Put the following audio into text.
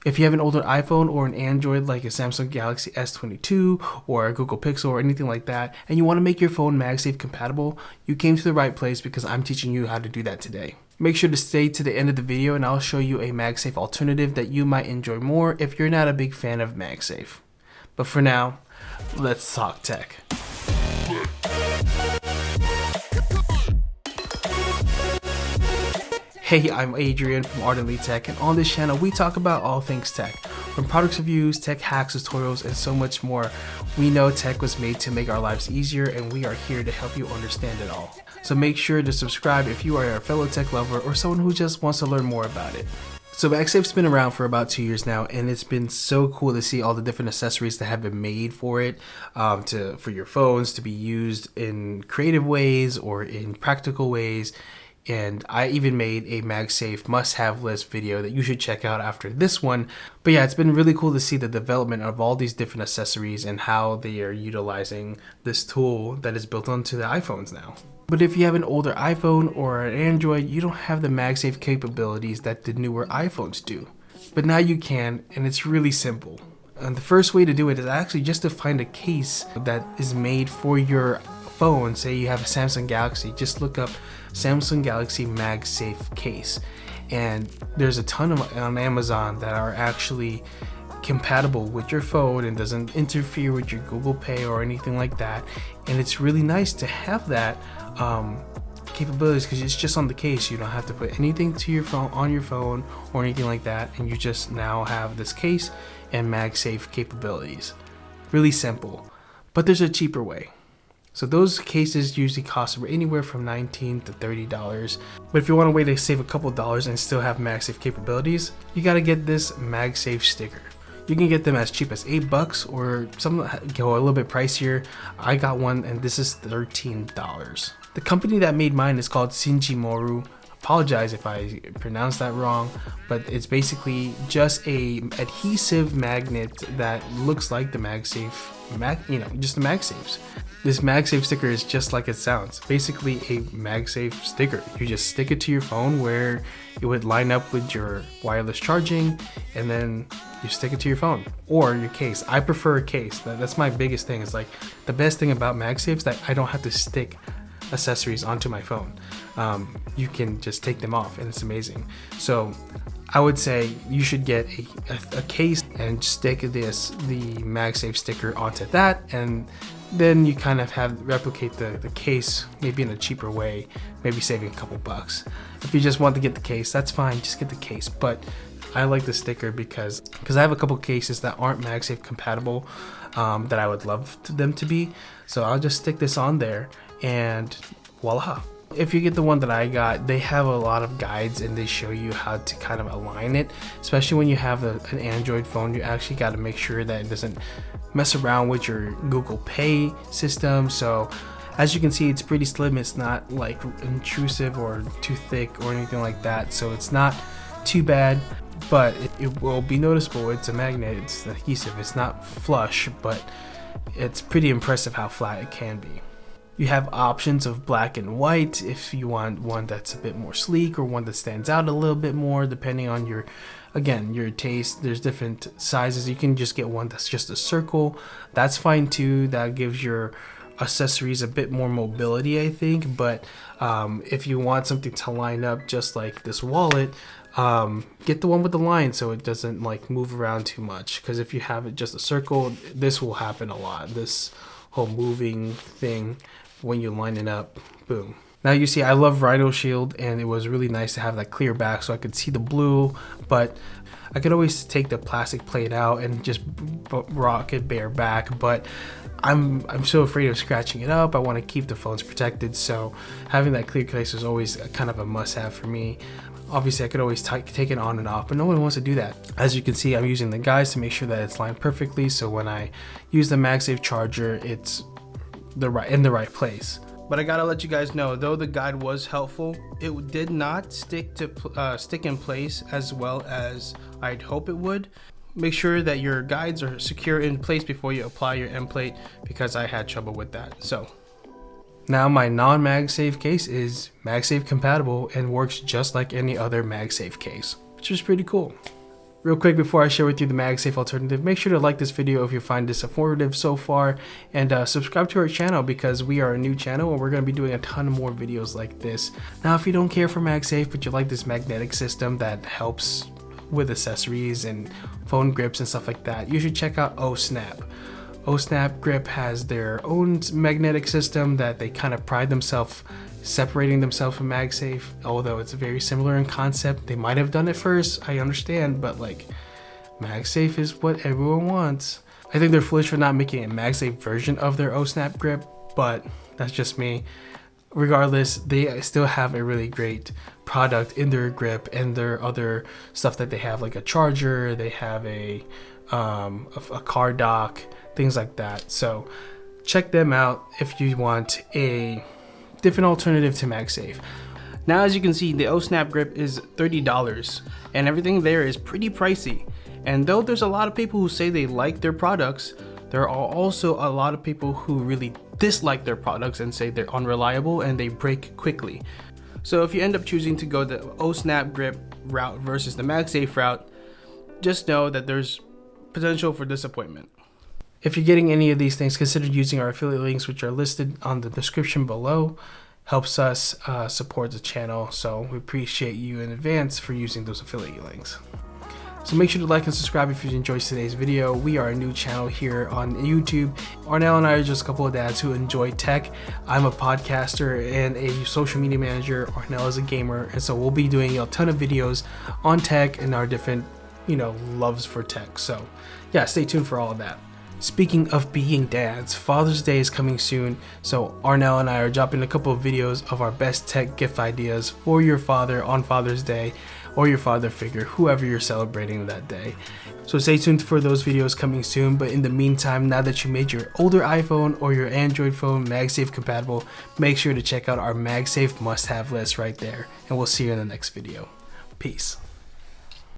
If you have an older iPhone or an Android like a Samsung Galaxy S22 or a Google Pixel or anything like that, and you want to make your phone MagSafe compatible, you came to the right place because I'm teaching you how to do that today. Make sure to stay to the end of the video and I'll show you a MagSafe alternative that you might enjoy more if you're not a big fan of MagSafe. But for now, let's talk tech. Hey, I'm Adrian from Ardently Tech, and on this channel we talk about all things tech, from products reviews, tech hacks, tutorials, and so much more. We know tech was made to make our lives easier, and we are here to help you understand it all. So make sure to subscribe if you are a fellow tech lover or someone who just wants to learn more about it. So MagSafe's been around for about 2 years now, and it's been so cool to see all the different accessories that have been made for it, for your phones to be used in creative ways or in practical ways. And I even made a MagSafe must-have list video that you should check out after this one. But yeah, it's been really cool to see the development of all these different accessories and how they are utilizing this tool that is built onto the iPhones now. But if you have an older iPhone or an Android, you don't have the MagSafe capabilities that the newer iPhones do. But now you can, and it's really simple. And the first way to do it is actually just to find a case that is made for your phone. Say you have a Samsung Galaxy, just look up Samsung Galaxy MagSafe case, and there's a ton of on Amazon that are actually compatible with your phone and doesn't interfere with your Google Pay or anything like that. And it's really nice to have that capabilities because it's just on the case. You don't have to put anything to your phone on your phone or anything like that, and you just now have this case and MagSafe capabilities. Really simple, but there's a cheaper way. So those cases usually cost anywhere from $19 to $30. But if you want a way to save a couple dollars and still have MagSafe capabilities, you gotta get this MagSafe sticker. You can get them as cheap as $8 or some go a little bit pricier. I got one and this is $13. The company that made mine is called Shinjimoru. Apologize if I pronounced that wrong, but it's basically just a adhesive magnet that looks like the MagSafe, just the MagSafes. This MagSafe sticker is just like it sounds, basically a MagSafe sticker. You just stick it to your phone where it would line up with your wireless charging, and then you stick it to your phone or your case. I prefer a case. That's my biggest thing. Is like the best thing about MagSafe is that I don't have to stick accessories onto my phone. You can just take them off and it's amazing. So I would say you should get a case and stick the MagSafe sticker onto that, and then you kind of replicate the case maybe in a cheaper way, maybe saving a couple bucks. If you just want to get the case, that's fine, just get the case. But I like the sticker because I have a couple cases that aren't MagSafe compatible that I would love them to be. So I'll just stick this on there and voila. If you get the one that I got, they have a lot of guides and they show you how to kind of align it. Especially when you have an Android phone, you actually got to make sure that it doesn't mess around with your Google Pay system. So as you can see, it's pretty slim. It's not like intrusive or too thick or anything like that. So it's not too bad, but it will be noticeable. It's a magnet, it's adhesive, it's not flush, but it's pretty impressive how flat it can be. You have options of black and white if you want one that's a bit more sleek or one that stands out a little bit more, depending on your taste. There's different sizes. You can just get one that's just a circle. That's fine too. That gives your accessories a bit more mobility, I think. But if you want something to line up just like this wallet, get the one with the line so it doesn't like move around too much. Because if you have it just a circle, this will happen a lot. This whole moving thing, when you line it up, boom. Now you see, I love Rhino Shield, and it was really nice to have that clear back so I could see the blue, but I could always take the plastic plate out and just rock it bare back, but I'm so afraid of scratching it up. I want to keep the phones protected, so having that clear case is always kind of a must-have for me. Obviously, I could always take it on and off, but no one wants to do that. As you can see, I'm using the guides to make sure that it's lined perfectly, so when I use the MagSafe charger, it's in the right place. But I gotta let you guys know, though the guide was helpful, it did not stick in place as well as I'd hope it would. Make sure that your guides are secure in place before you apply your end plate, because I had trouble with that. So now my non-MagSafe case is MagSafe compatible and works just like any other MagSafe case, which is pretty cool. Real quick before I share with you the MagSafe alternative, make sure to like this video if you find this informative so far, and subscribe to our channel because we are a new channel and we're going to be doing a ton more videos like this. Now if you don't care for MagSafe but you like this magnetic system that helps with accessories and phone grips and stuff like that, you should check out Ohsnap. Ohsnap Grip has their own magnetic system that they kind of pride themselves separating themselves from MagSafe, although it's very similar in concept. They might have done it first, I understand, but like MagSafe is what everyone wants. I think they're foolish for not making a MagSafe version of their Ohsnap Grip, but that's just me. Regardless, they still have a really great product in their grip and their other stuff that they have, like a charger, they have a car dock, things like that. So check them out if you want a different alternative to MagSafe. Now as you can see, the Ohsnap Grip is $30 and everything there is pretty pricey. And though there's a lot of people who say they like their products, there are also a lot of people who really dislike their products and say they're unreliable and they break quickly. So if you end up choosing to go the Ohsnap Grip route versus the MagSafe route, just know that there's potential for disappointment. If you're getting any of these things, consider using our affiliate links, which are listed on the description below. Helps us support the channel, so we appreciate you in advance for using those affiliate links. So make sure to like and subscribe if you enjoyed today's video. We are a new channel here on YouTube. Arnell and I are just a couple of dads who enjoy tech. I'm a podcaster and a social media manager. Arnell is a gamer, and so we'll be doing a ton of videos on tech and our different, loves for tech. So yeah, stay tuned for all of that. Speaking of being dads, Father's Day is coming soon, so Arnell and I are dropping a couple of videos of our best tech gift ideas for your father on Father's Day, or your father figure, whoever you're celebrating that day. So stay tuned for those videos coming soon, but in the meantime, now that you made your older iPhone or your Android phone MagSafe compatible, make sure to check out our MagSafe must-have list right there, and we'll see you in the next video. Peace.